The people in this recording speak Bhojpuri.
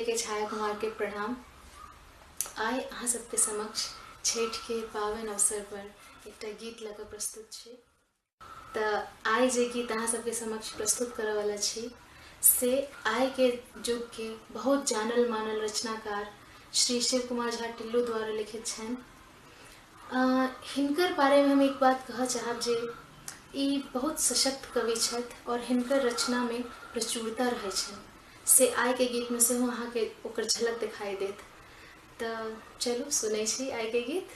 के छाया कुमार के प्रणाम। आइ अहाँ सबके समक्ष छठ के पावन अवसर पर एकटा गीत लगा प्रस्तुत छी। तऽ आइ जे गीत अहाँ सबके समक्ष प्रस्तुत करऽ वाला छी से आइ के युग के बहुत जानल मानल रचनाकार श्री शिव कुमार झा टिल्लू द्वारा लिखित छनि। हिनकर बारे में हम एक बात कहऽ चाहब जे ई बहुत सशक्त कवि छथि और हिनकर रचना में प्रचुरता रहै छनि से आइ के गीत में सेहो अहाँ के ओकर झलक दिखाई देत। तऽ चलू सुनै छी आइ के गीत।